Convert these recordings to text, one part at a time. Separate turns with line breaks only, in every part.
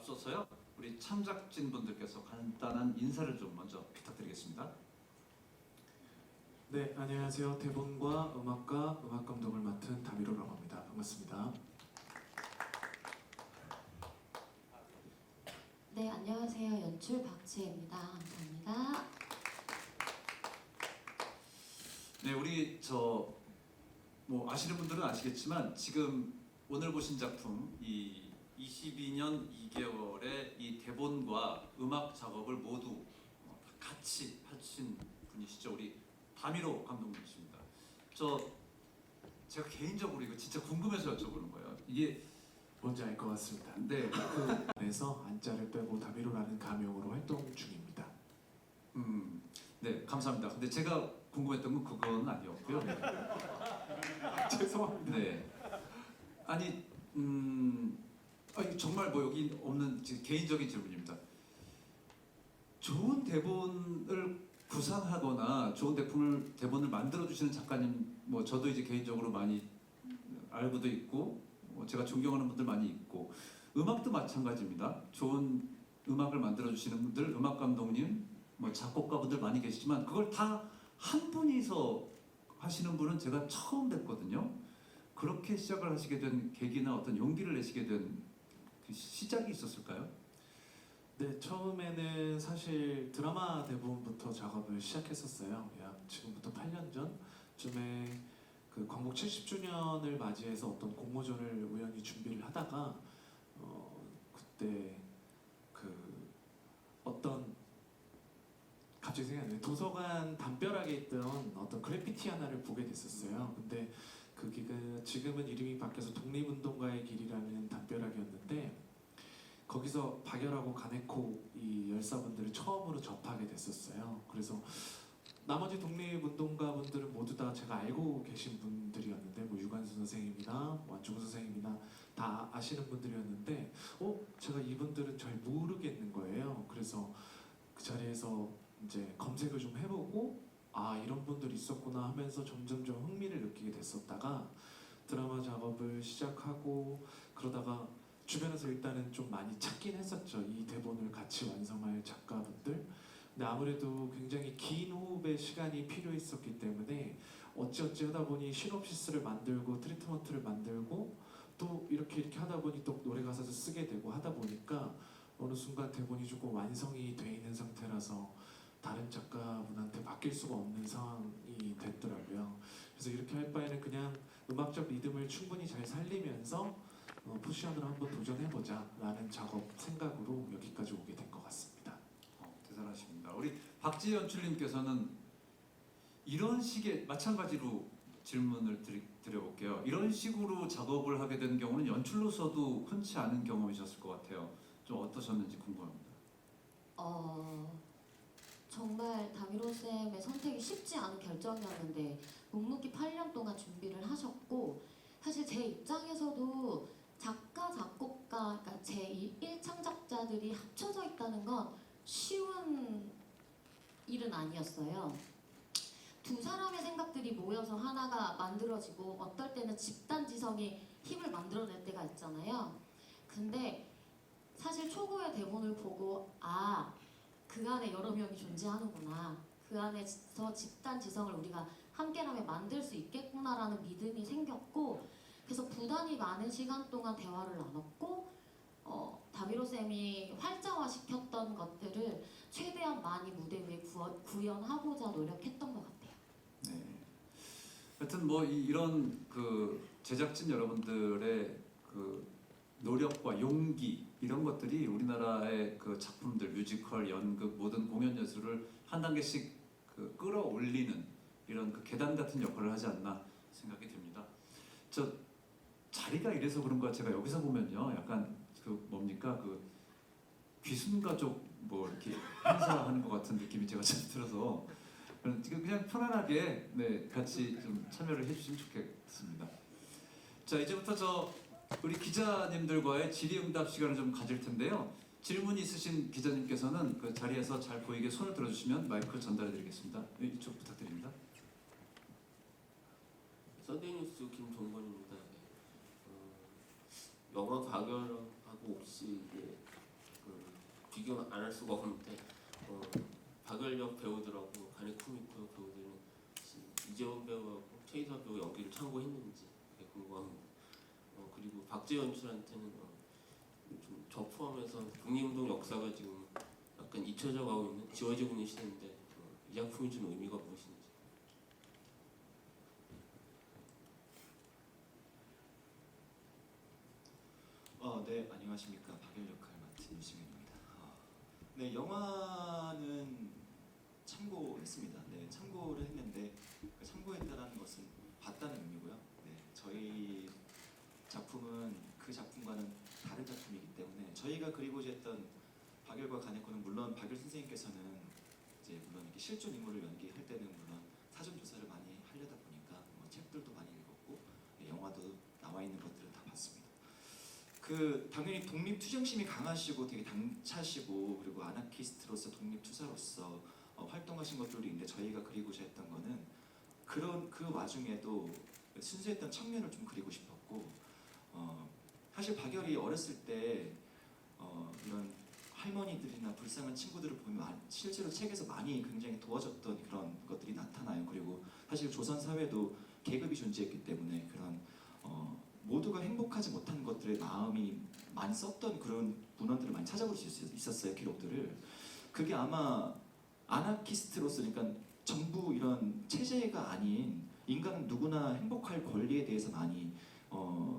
앞서서요, 우리 참작진 분들께서 간단한 인사를 좀 먼저 부탁드리겠습니다.
네, 안녕하세요. 대본과 음악과 음악 감독을 맡은 다미로라고 합니다. 반갑습니다.
네, 안녕하세요. 연출 박지혜입니다. 감사합니다.
네, 우리 뭐 아시는 분들은 아시겠지만 지금 오늘 보신 작품 이 22년 2개월의 이 대본과 음악 작업을 모두 같이 하신 분이시죠. 우리 다미로 감독님이십니다. 제가 개인적으로 이거 진짜 궁금해서 여쭤보는 거예요. 이게
뭔지 알 것 같습니다.
네,
그래서 안자를 빼고 다미로라는 가명으로 활동 중입니다.
네, 감사합니다. 근데 제가 궁금했던 건 그건 아니었고요.
죄송합니다.
네. 아니, 정말 뭐 여기 없는 개인적인 질문입니다. 좋은 대본을 구상하거나 좋은 대본을 만들어 주시는 작가님, 뭐 저도 이제 개인적으로 많이 알고도 있고, 제가 존경하는 분들 많이 있고, 음악도 마찬가지입니다. 좋은 음악을 만들어 주시는 분들, 음악 감독님, 뭐 작곡가분들 많이 계시지만 그걸 다 한 분이서 하시는 분은 제가 처음 뵀거든요. 그렇게 시작을 하시게 된 계기나 어떤 용기를 내시게 된 그 시작이 있었을까요?
네, 처음에는 사실 드라마 대본부터 작업을 시작했었어요. 약 지금부터 8년 전쯤에 그 광복 70주년을 맞이해서 어떤 공모전을 우연히 준비를 하다가 그때 그 어떤 갑자기 생각이 나요. 도서관 담벼락에 있던 어떤 그래피티 하나를 보게 됐었어요. 근데 그게 지금은 이름이 바뀌어서 독립운동가의 길이라는 담벼락이었는데 거기서 박열하고 가네코 이 열사분들을 처음으로 접하게 됐었어요. 그래서 나머지 독립운동가분들은 모두 다 제가 알고 계신 분들이었는데 뭐 유관수 선생님이나 완충 선생님이나 다 아시는 분들이었는데 제가 이분들은 잘 모르겠는 거예요. 그래서 그 자리에서 이제 검색을 좀 해보고 이런 분들이 있었구나 하면서 점점 흥미를 느끼게 됐었다가 드라마 작업을 시작하고 그러다가 주변에서 일단은 좀 많이 찾긴 했었죠. 이 대본을 같이 완성할 작가분들. 근데 아무래도 굉장히 긴 호흡의 시간이 필요했었기 때문에 어찌어찌 하다 보니 시놉시스를 만들고 트리트먼트를 만들고 또 이렇게 하다 보니 또 노래 가사도 쓰게 되고 하다 보니까 어느 순간 대본이 조금 완성이 돼 있는 상태라서 다른 작가분한테 맡길 수가 없는 상황이 됐더라고요. 그래서 이렇게 할 바에는 그냥 음악적 리듬을 충분히 잘 살리면서 포지션으로 한번 도전해보자 라는 작업 생각으로 여기까지 오게 된 것 같습니다.
대단하십니다. 우리 박지혜 연출님께서는 이런 식의 마찬가지로 질문을 드려볼게요. 이런 식으로 작업을 하게 된 경우는 연출로서도 흔치 않은 경험이셨을 것 같아요. 좀 어떠셨는지 궁금합니다.
정말 다미로 쌤의 선택이 쉽지 않은 결정이었는데 묵묵히 8년 동안 준비를 하셨고 사실 제 입장에서도 작가, 작곡가, 그러니까 제 1창작자들이 합쳐져 있다는 건 쉬운 일은 아니었어요. 두 사람의 생각들이 모여서 하나가 만들어지고 어떨 때는 집단지성이 힘을 만들어낼 때가 있잖아요. 근데 사실 초고의 대본을 보고 그 안에 여러 명이 존재하는구나. 그 안에서 집단지성을 우리가 함께라면 만들 수 있겠구나라는 믿음이 생겼고 그래서 부단히 많은 시간 동안 대화를 나눴고 다미로 쌤이 활자화시켰던 것들을 최대한 많이 무대 위에 구현하고자 노력했던 것 같아요.
네. 하여튼 뭐 이런 그 제작진 여러분들의 그 노력과 용기 이런 것들이 우리나라의 그 작품들, 뮤지컬, 연극, 모든 공연 예술을 한 단계씩 끌어올리는 이런 그 계단 같은 역할을 하지 않나 생각이 듭니다. 자리가 이래서 그런가 제가 여기서 보면요, 약간 그 귀순가족 뭐 이렇게 행사하는 것 같은 느낌이 제가 좀 들어서 그냥 편안하게 같이 좀 참여를 해주시면 좋겠습니다. 자, 이제부터 우리 기자님들과의 질의응답 시간을 좀 가질 텐데요. 질문 있으신 기자님께서는 그 자리에서 잘 보이게 손을 들어주시면 마이크를 전달해드리겠습니다. 이쪽 부탁드립니다.
썬데이뉴스 김종건입니다. 영화 가결하고 혹시 비교 안 할 수가 없는데 박열력 배우들하고 가네쿠미코 배우들은 이재원 배우하고 최희서 배우 연기를 참고했는지 되게 궁금합니다. 그리고 박재 연출한테는 좀 저 포함해서 독립운동 역사가 지금 약간 잊혀져 가고 있는 지워지고 있는 시대인데 이 작품이 주는 의미가 무엇인지.
네, 안녕하십니까. 박열 역할 맡은 유승현입니다. 네, 영화는 참고했습니다. 네, 참고를 했는데 그 참고했다라는 것은 봤다는 의미고요. 네, 저희 작품은 그 작품과는 다른 작품이기 때문에 저희가 그리고자 했던 박열과 가네코는 물론 박열 선생님께서는 이제 물론 이렇게 실존 인물을 연기할 때는 물론 사전 조사를 많이 하려다 보니까 뭐 책들도 많이 읽었고 네, 영화도 나와 있는 것들은 다 봤습니다. 그 당연히 독립 투쟁심이 강하시고 되게 당차시고 그리고 아나키스트로서 독립 투사로서 활동하신 것들도 있는데 저희가 그리고자 했던 거는 그런 그 와중에도 순수했던 청년을 좀 그리고 싶었고 사실 박열이 어렸을 때 이런 할머니들이나 불쌍한 친구들을 보면 실제로 책에서 많이 굉장히 도와줬던 그런 것들이 나타나요. 그리고 사실 조선 사회도 계급이 존재했기 때문에 그런 모두가 행복하지 못한 것들의 마음이 많이 썼던 그런 문헌들을 많이 찾아볼 수 있었어요. 기록들을. 그게 아마 아나키스트로서 그러니까 정부 이런 체제가 아닌 인간은 누구나 행복할 권리에 대해서 많이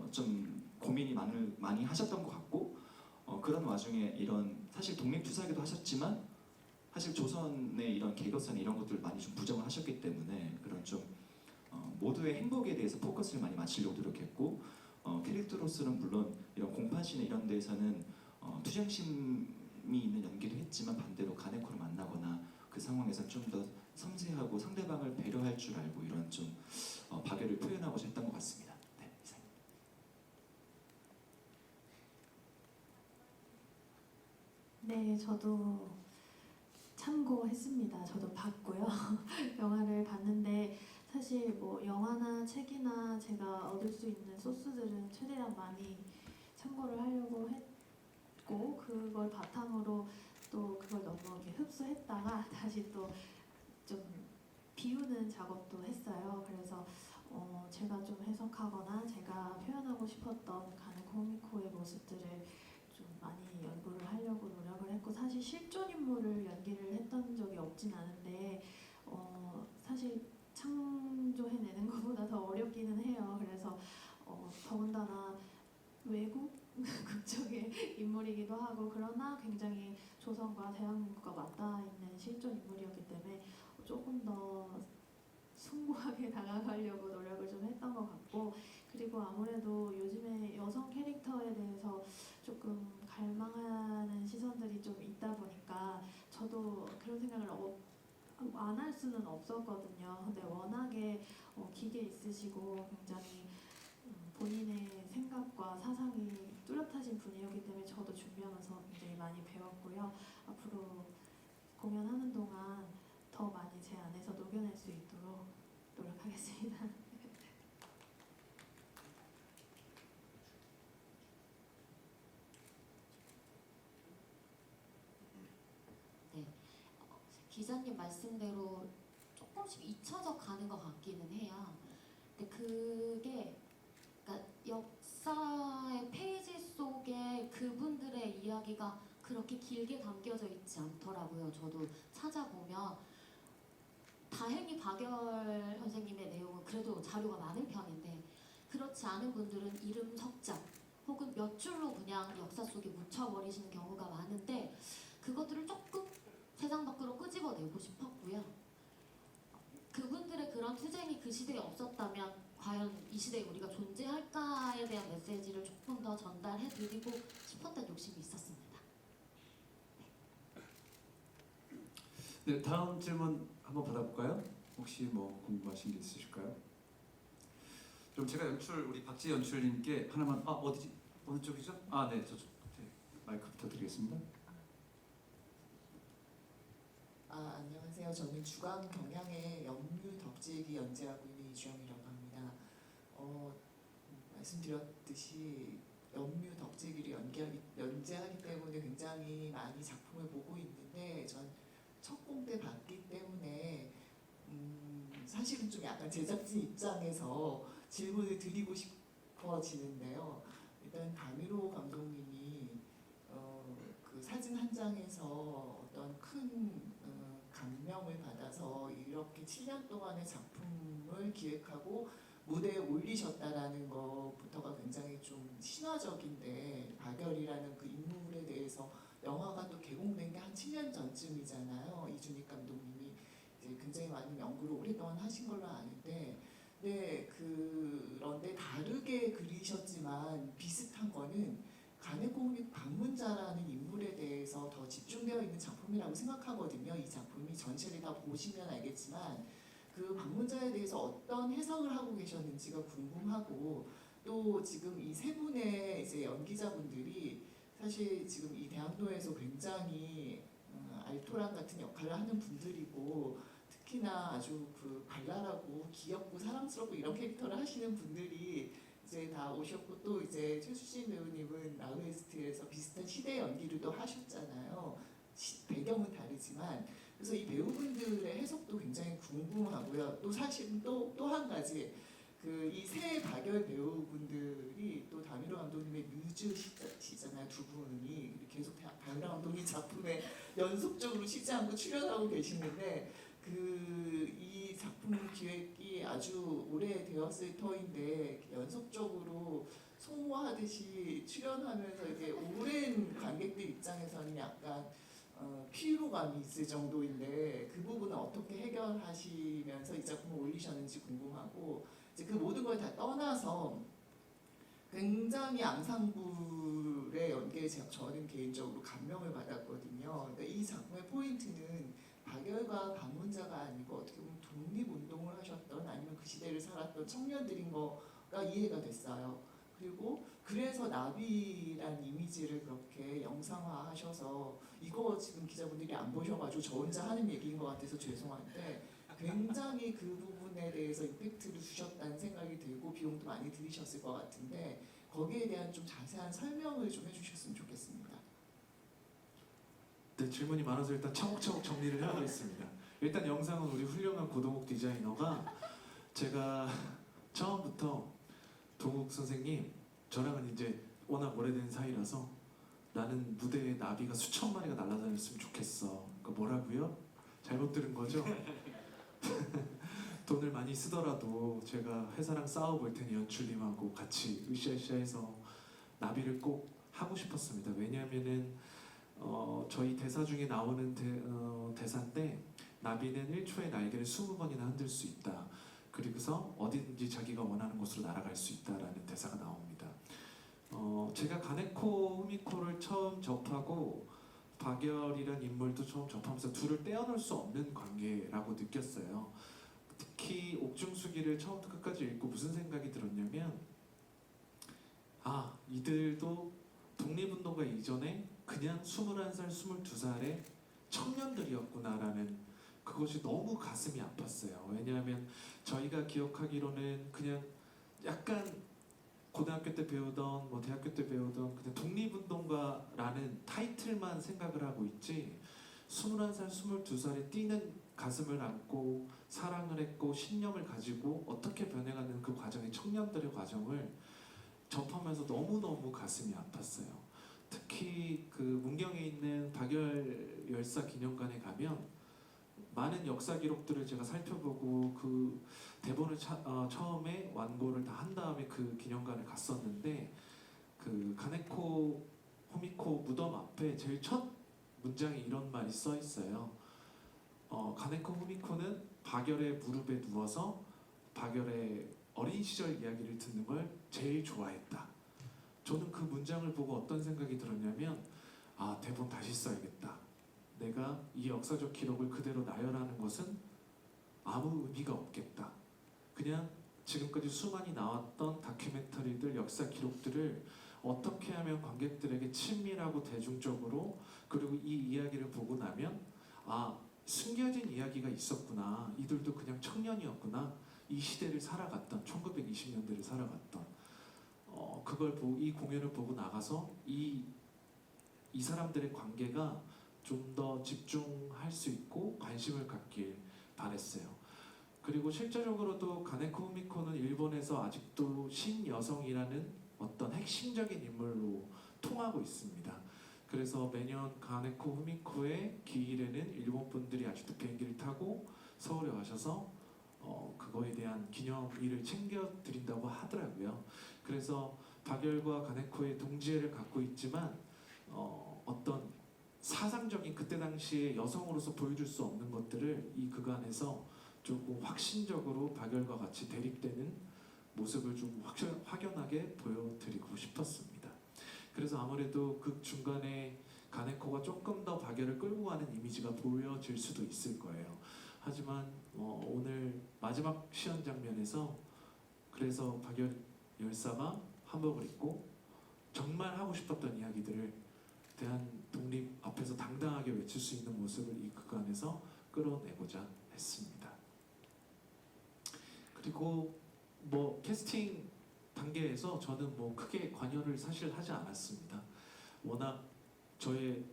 좀 고민이 많이 하셨던 것 같고 그런 와중에 이런 사실 독립투사기도 하셨지만 사실 조선의 이런 계급선 이런 것들을 많이 좀 부정을 하셨기 때문에 그런 좀 모두의 행복에 대해서 포커스를 많이 맞추려고 노력했고 캐릭터로서는 물론 이런 공판시나 이런 데에서는 투쟁심이 있는 연기도 했지만 반대로 가네코를 만나거나 그 상황에서 좀 더 섬세하고 상대방을 배려할 줄 알고 이런 좀 박열을 표현하고자 했던 것 같습니다. 네, 이상입니다.
네, 저도 참고했습니다. 저도 봤고요. 영화를 봤는데 사실 뭐 영화나 책이나 제가 얻을 수 있는 소스들은 최대한 많이 참고를 하려고 했고 그걸 바탕으로 또 그걸 너무 이렇게 흡수했다가 다시 또 좀 비우는 작업도 했어요. 그래서 제가 좀 해석하거나 제가 표현하고 싶었던 가네코미코의 모습들을 좀 많이 연구를 하려고 노력을 했고 사실 실존 인물을 연기를 했던 적이 없진 않은데 사실 창조해내는 것보다 더 어렵기는 해요. 그래서 더군다나 외국 국적의 인물이기도 하고 그러나 굉장히 조선과 대한민국과 맞닿아 있는 실존 인물이었기 때문에 조금 더 숭고하게 다가가려고 노력을 좀 했던 것 같고 그리고 아무래도 요즘에 여성 캐릭터에 대해서 조금 갈망하는 시선들이 좀 있다 보니까 저도 그런 생각을 안 할 수는 없었거든요. 근데 워낙에 기계 있으시고 굉장히 본인의 생각과 사상이 뚜렷하신 분이었기 때문에 저도 준비하면서 굉장히 많이 배웠고요. 앞으로 공연하는 동안 더 많이 제 안에서 녹여낼 수 있도록 노력하겠습니다.
기자님 말씀대로 조금씩 잊혀져 가는 것 같기는 해요. 근데 그게 그러니까 역사의 페이지 속에 그분들의 이야기가 그렇게 길게 담겨져 있지 않더라고요. 저도 찾아보면 다행히 박열 선생님의 내용은 그래도 자료가 많은 편인데 그렇지 않은 분들은 이름 석자 혹은 몇 줄로 그냥 역사 속에 묻혀버리시는 경우가 많은데 그것들을 조금 세상 밖으로 끄집어내고 싶었고요. 그분들의 그런 투쟁이 그 시대에 없었다면 과연 이 시대에 우리가 존재할까에 대한 메시지를 조금 더 전달해드리고 싶었던 욕심이 있었습니다.
네, 다음 질문 한번 받아볼까요? 혹시 뭐 궁금하신 게 있으실까요? 좀 제가 우리 박지 연출님께 하나만 어디지? 어느 쪽이죠? 네, 저쪽. 네, 마이크부터 드리겠습니다.
안녕하세요. 저는 주간 경향의 영유 덕지기 연재하고 있는 이주영이라고 합니다. 말씀드렸듯이 연뮤 덕지기를 연재하기 때문에 굉장히 많이 작품을 보고 있는데 전 첫 공대 봤기 때문에 사실은 좀 약간 제작진 입장에서 질문을 드리고 싶어지는데요. 일단 다미로 감독님이 그 사진 한 장에서 어떤 큰 감명을 받아서 이렇게 7년 동안의 작품을 기획하고 무대에 올리셨다라는 것부터가 굉장히 좀 신화적인데 박열이라는 그 인물에 대해서 영화가 또 개봉된 게 한 7년 전쯤이잖아요. 이준익 감독님이 이제 굉장히 많은 연구를 오랫동안 하신 걸로 아는데 네, 그런데 다르게 그리셨지만 비슷한 거는 가네코미 방문자라는 인물에 대해서 더 집중되어 있는 작품이라고 생각하거든요. 이 작품이 전체를 다 보시면 알겠지만 그 방문자에 대해서 어떤 해석을 하고 계셨는지가 궁금하고 또 지금 이 세 분의 이제 연기자분들이 사실 지금 이 대학로에서 굉장히 알토란 같은 역할을 하는 분들이고 특히나 아주 그 발랄하고 귀엽고 사랑스럽고 이런 캐릭터를 하시는 분들이 이제 다 오셨고 또 이제 최수진 배우님은 나우에스트에서 비슷한 시대 연기를 또 하셨잖아요. 배경은 다르지만 그래서 이 배우분들의 해석도 굉장히 궁금하고요. 또 사실 또 한 가지 그 이 세 박열 배우분들이 또 다미로 감독님의 뮤즈시잖아요. 두 분이 계속 다미로 감독님 작품에 연속적으로 쉬지 않고 출연하고 계시는데 그 이 작품 기획이 아주 오래되었을 터인데 연속적으로 소모하듯이 출연하면서 이게 오랜 관객들 입장에서는 약간 피로감이 있을 정도인데 그 부분은 어떻게 해결하시면서 이 작품을 올리셨는지 궁금하고 이제 그 모든 걸 다 떠나서 굉장히 앙상블의 연기에 저는 개인적으로 감명을 받았거든요. 그러니까 이 작품의 포인트는 박열과 방문자가 아니고 어떻게 보면 독립운동을 하셨던 아니면 그 시대를 살았던 청년들인 거가 이해가 됐어요. 그리고 그래서 나비란 이미지를 그렇게 영상화하셔서 이거 지금 기자분들이 안 보셔가지고 저 혼자 하는 얘기인 것 같아서 죄송한데 굉장히 그 부분에 대해서 임팩트를 주셨다는 생각이 들고 비용도 많이 들이셨을 것 같은데 거기에 대한 좀 자세한 설명을 좀 해주셨으면 좋겠습니다.
네, 질문이 많아서 일단 차곡차곡 정리를 해보겠습니다. 일단 영상은 우리 훌륭한 고동욱 디자이너가 제가 처음부터 동욱 선생님 저랑은 이제 워낙 오래된 사이라서 나는 무대에 나비가 수천 마리가 날아다녔으면 좋겠어. 그러니까 뭐라고요? 잘못 들은 거죠? 돈을 많이 쓰더라도 제가 회사랑 싸워볼 테니 연출님하고 같이 으쌰으쌰해서 나비를 꼭 하고 싶었습니다. 왜냐하면은 저희 대사 중에 나오는 대사인데 나비는 1초에 날개를 20번이나 흔들 수 있다. 그리고서 어디든지 자기가 원하는 곳으로 날아갈 수 있다라는 대사가 나옵니다. 제가 가네코 후미코를 처음 접하고 박열이란 인물도 처음 접하면서 둘을 떼어놓을 수 없는 관계라고 느꼈어요. 특히 옥중수기를 처음부터 끝까지 읽고 무슨 생각이 들었냐면 이들도 독립운동가 이전에 그냥 21살, 22살의 청년들이었구나라는 그것이 너무 가슴이 아팠어요. 왜냐하면 저희가 기억하기로는 그냥 약간 고등학교 때 배우던 뭐 대학교 때 배우던 그냥 독립운동가라는 타이틀만 생각을 하고 있지 21살, 22살에 뛰는 가슴을 안고 사랑을 했고 신념을 가지고 어떻게 변해가는 그 과정의 청년들의 과정을 접하면서 너무너무 가슴이 아팠어요. 특히 그 문경에 있는 박열 열사 기념관에 가면 많은 역사 기록들을 제가 살펴보고 그 대본을 처음에 완고를 다 한 다음에 그 기념관을 갔었는데 그 가네코 호미코 무덤 앞에 제일 첫 문장에 이런 말이 써 있어요. 가네코 호미코는 박열의 무릎에 누워서 박열의 어린 시절 이야기를 듣는 걸 제일 좋아했다. 저는 그 문장을 보고 어떤 생각이 들었냐면 대본 다시 써야겠다. 내가 이 역사적 기록을 그대로 나열하는 것은 아무 의미가 없겠다. 그냥 지금까지 수많이 나왔던 다큐멘터리들, 역사 기록들을 어떻게 하면 관객들에게 친밀하고 대중적으로 그리고 이 이야기를 보고 나면 숨겨진 이야기가 있었구나. 이들도 그냥 청년이었구나. 이 시대를 살아갔던 1920년대를 살아갔던 이 공연을 보고 나가서 이 사람들의 관계가 좀 더 집중할 수 있고 관심을 갖길 바랬어요. 그리고 실제적으로도 가네코 후미코는 일본에서 아직도 신여성이라는 어떤 핵심적인 인물로 통하고 있습니다. 그래서 매년 가네코 후미코의 기일에는 일본 분들이 아직도 비행기를 타고 서울에 와셔서 그거에 대한 기념일을 챙겨 드린다고 하더라고요. 그래서 박열과 가네코의 동지애를 갖고 있지만 어떤 사상적인 그때 당시에 여성으로서 보여줄 수 없는 것들을 이 극 안에서 조금 확신적으로 박열과 같이 대립되는 모습을 좀 확연하게 보여드리고 싶었습니다. 그래서 아무래도 극 중간에 가네코가 조금 더 박열을 끌고 가는 이미지가 보여질 수도 있을 거예요. 하지만 오늘 마지막 시연 장면에서 그래서 박열 열사가 한복을 입고 정말 하고 싶었던 이야기들을 대한 독립 앞에서 당당하게 외칠 수 있는 모습을 이 극 안에서 끌어내고자 했습니다. 그리고 뭐 캐스팅 단계에서 저는 뭐 크게 관여를 사실 하지 않았습니다. 워낙 저의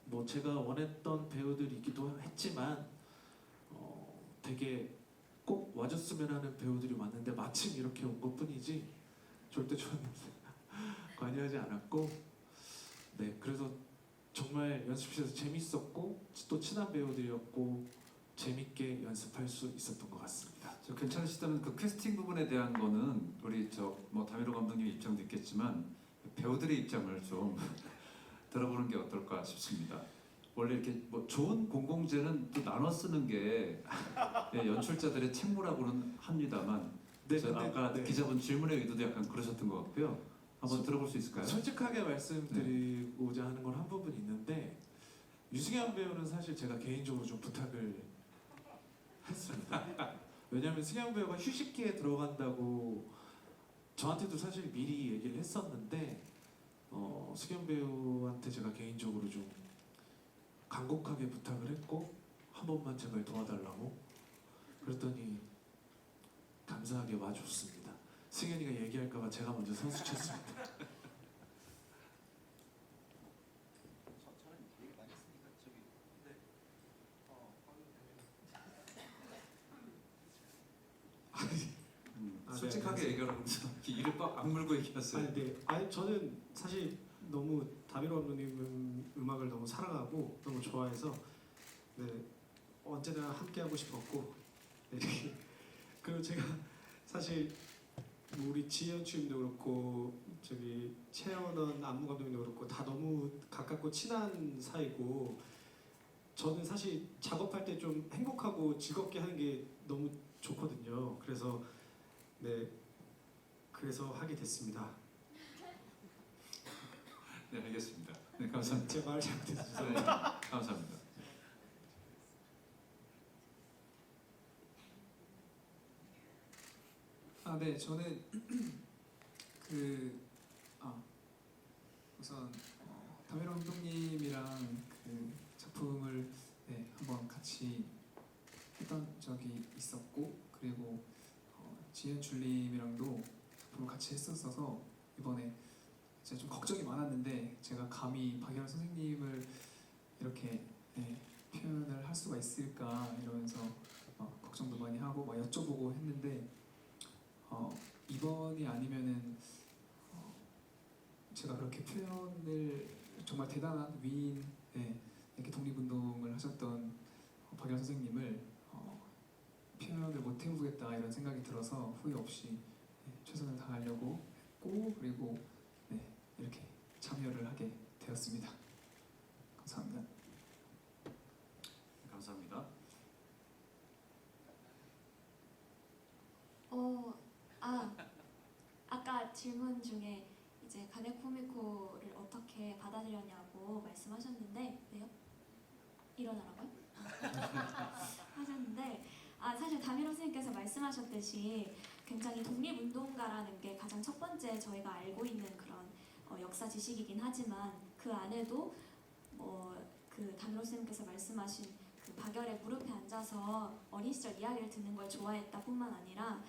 뭐 제가 원했던 배우들이기도 했지만 되게 꼭 와줬으면 하는 배우들이 왔는데 마침 이렇게 온 것뿐이지 절대 저는 관여하지 않았고, 네, 그래서 정말 연습실에서 재밌었고 또 친한 배우들이었고 재밌게 연습할 수 있었던 것 같습니다.
저 괜찮으시다면 그 캐스팅 부분에 대한 거는 우리 뭐 다미로 감독님 입장도 있겠지만 배우들의 입장을 좀 들어보는 게 어떨까 싶습니다. 원래 이렇게 뭐 좋은 공공재는 또 나눠 쓰는 게 예, 연출자들의 책무라고는 합니다만
네,
저 아까
네.
기자분 질문의 의도도 약간 그러셨던 것 같고요. 한번 들어볼 수 있을까요?
솔직하게 말씀드리고자 하는 건 한 부분 있는데 유승현 배우는 사실 제가 개인적으로 좀 부탁을 했습니다. 왜냐하면 승현 배우가 휴식기에 들어간다고 저한테도 사실 미리 얘기를 했었는데 승현 배우한테 제가 개인적으로 좀 간곡하게 부탁을 했고 한 번만 제발 도와달라고 그랬더니 감사하게 와줬습니다. 승현이가 얘기할까봐 제가 먼저 선수 쳤습니다.
솔직하게
네,
얘기하면서 이를 빡 악물고 얘기했어요.
아니 저는 사실 너무 다미로 감독님 음악을 너무 사랑하고 너무 좋아해서 네, 언제나 함께 하고 싶었고 네, 그리고 제가 사실 뭐 우리 지현 주임도 그렇고 저기 최연원 안무 감독님도 그렇고 다 너무 가깝고 친한 사이고 저는 사실 작업할 때 좀 행복하고 즐겁게 하는 게 너무 좋거든요. 그래서 네, 그래서 하게 됐습니다.
네, 알겠습니다. 네, 감사합니다.
제 말 잘못해서
네,
죄송합니다.
감사합니다.
네, 저는 우선 다미로 감독님이랑 그 작품을 한번 같이 했던 적이 있었고, 그리고 지현 줄님이랑도 작품을 같이 했었어서 이번에 제가 좀 걱정이 많았는데 제가 감히 박예란 선생님을 이렇게 표현을 할 수가 있을까 이러면서 걱정도 많이 하고 막 여쭤보고 했는데 이번이 아니면은 제가 그렇게 표현을 정말 대단한 위인 이렇게 독립운동을 하셨던 박예란 선생님을 표현을 못 해보겠다 이런 생각이 들어서 후회 없이 최선을 다하려고 했고, 그리고 이렇게 참여를 하게 되었습니다. 감사합니다.
감사합니다.
아까 질문 중에 이제 가네코 후미코를 어떻게 받아들였냐고 말씀하셨는데, 네요? 일어나라고요? 하셨는데, 사실 다미로 선생님께서 말씀하셨듯이 굉장히 독립운동가라는 게 가장 첫 번째 저희가 알고 있는 그런 역사 지식이긴 하지만 그 안에도 그 다미로 선생님께서 말씀하신 그 박열의 무릎에 앉아서 어린 시절 이야기를 듣는 걸 좋아했다 뿐만 아니라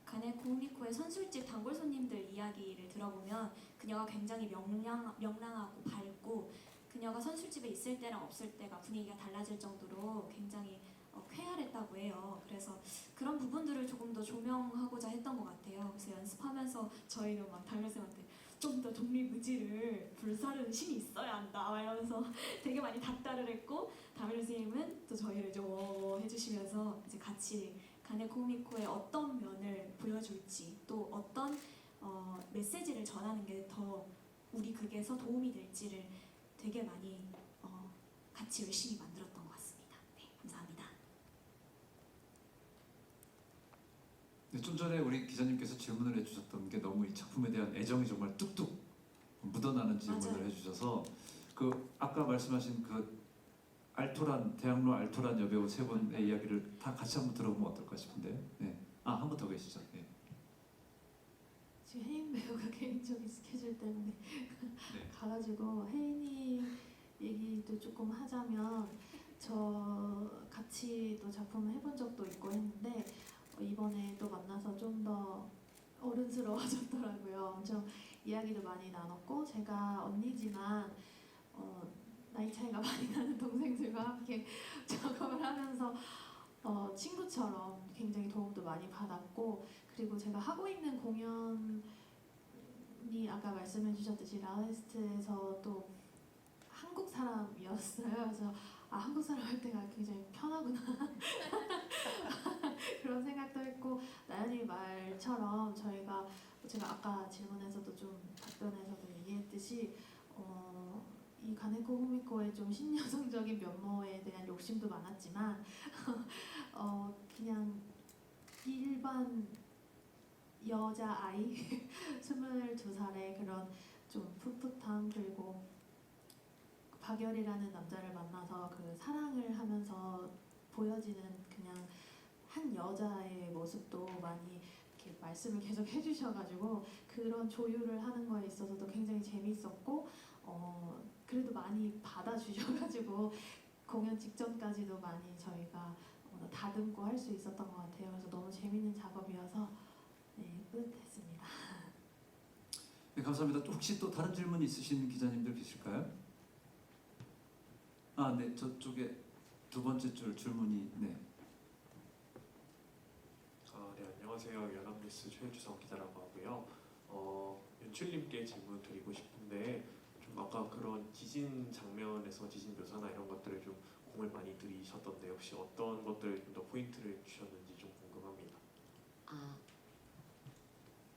가네 코미코의 선술집 단골 손님들 이야기를 들어보면 그녀가 굉장히 명랑하고 밝고 그녀가 선술집에 있을 때랑 없을 때가 분위기가 달라질 정도로 굉장히 쾌활했다고 해요. 그래서 그런 부분들을 조금 더 조명하고자 했던 것 같아요. 그래서 연습하면서 저희는 막 담임선생님한테 좀 더 독립의지를 불사르는 신이 있어야 한다 막 이러면서 되게 많이 닥달을 했고 담임선생님은 또 저희를 이제 해주시면서 이제 같이 가네 코미코의 어떤 면을 보여줄지 또 어떤 메시지를 전하는 게 더 우리 극에서 도움이 될지를 되게 많이 같이 열심히 만들었던 것 같습니다. 네, 감사합니다.
네, 좀 전에 우리 기자님께서 질문을 해주셨던 게 너무 이 작품에 대한 애정이 정말 뚝뚝 묻어나는 질문을
맞아요.
해주셔서 그 아까 말씀하신 그 알토란 대학로 알토란 여배우 세 분의 이야기를 다 같이 한번 들어보면 어떨까 싶은데요. 네. 한 분 더 계시죠. 네.
지금 혜인 배우가 개인적인 스케줄 때문에
네.
가가지고 혜인이 얘기도 조금 하자면 저 같이 또 작품을 해본 적도 있고 했는데 이번에 또 만나서 좀 더 어른스러워졌더라고요. 엄청 이야기도 많이 나눴고 제가 언니지만 나이 차이가 많이 나는 동생들과 함께 작업을 하면서 친구처럼 굉장히 도움도 많이 받았고 그리고 제가 하고 있는 공연이 아까 말씀해 주셨듯이 라우에스트에서 또 한국 사람이었어요. 그래서 한국 사람 할 때가 굉장히 편하구나 그런 생각도 했고 나연이 말처럼 제가 아까 질문에서도 좀 답변에서도 얘기했듯이 이 가네코 후미코의 좀 신여성적인 면모에 대한 욕심도 많았지만 그냥 일반 여자아이 22살의 그런 좀 풋풋함 그리고 박열이라는 남자를 만나서 그 사랑을 하면서 보여지는 그냥 한 여자의 모습도 많이 이렇게 말씀을 계속 해주셔가지고 그런 조율을 하는 거에 있어서도 굉장히 재밌었고 그래도 많이 받아주셔가지고 공연 직전까지도 많이 저희가 다듬고 할 수 있었던 것 같아요. 그래서 너무 재밌는 작업이어서 네, 뿌듯했습니다.
네, 감사합니다. 또 혹시 또 다른 질문 있으신 기자님들 계실까요? 네, 저쪽에 두 번째 줄 질문이 네.
네, 안녕하세요. 연합뉴스 최주성 기자라고 하고요. 윤출님께 질문 드리고 싶은데 좀 아까 그런 지진 장면에서 지진 묘사나 이런 것들을 좀 공을 많이 들이셨던데 혹시 어떤 것들을 좀 더 포인트를 주셨는지 좀 궁금합니다.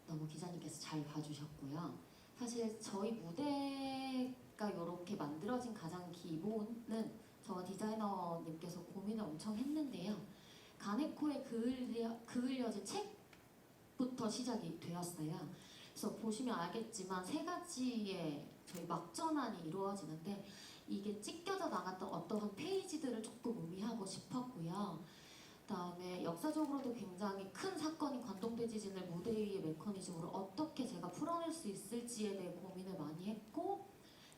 너무 기자님께서 잘 봐주셨고요. 사실 저희 무대가 이렇게 만들어진 가장 기본은 저와 디자이너님께서 고민을 엄청 했는데요. 가네코의 그을려진 책부터 시작이 되었어요. 그래서 보시면 알겠지만 세 가지의 저희 막전환이 이루어지는데 이게 찢겨져 나갔던 어떠한 페이지들을 조금 의미하고 싶었고요. 그다음에 역사적으로도 굉장히 큰 사건인 관동대 지진을 무대 위의 메커니즘으로 어떻게 제가 풀어낼 수 있을지에 대해 고민을 많이 했고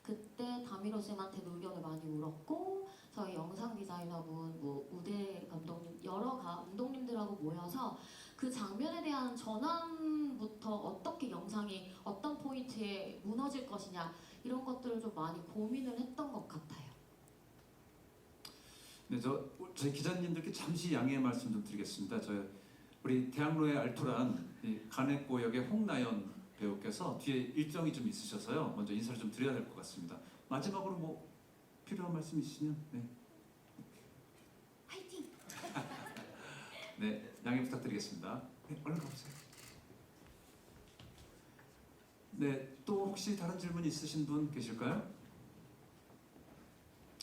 그때 다미로 쌤한테 의견을 많이 물었고 저희 영상 디자이너분, 무대 감독님 여러 감독님들하고 모여서 그 장면에 대한 전환부터 어떻게 영상이 어떤 포인트에 무너질 것이냐 이런 것들을 좀 많이 고민을 했던 것 같아요.
네, 저희 기자님들께 잠시 양해의 말씀 좀 드리겠습니다. 우리 대학로의 알토란 가네코 역의 홍나연 배우께서 뒤에 일정이 좀 있으셔서요. 먼저 인사를 좀 드려야 될 것 같습니다. 마지막으로 뭐 필요한 말씀 있으시면 네.
화이팅!
네, 양해 부탁드리겠습니다. 네, 얼른 가보세요. 네, 또 혹시 다른 질문 있으신 분 계실까요?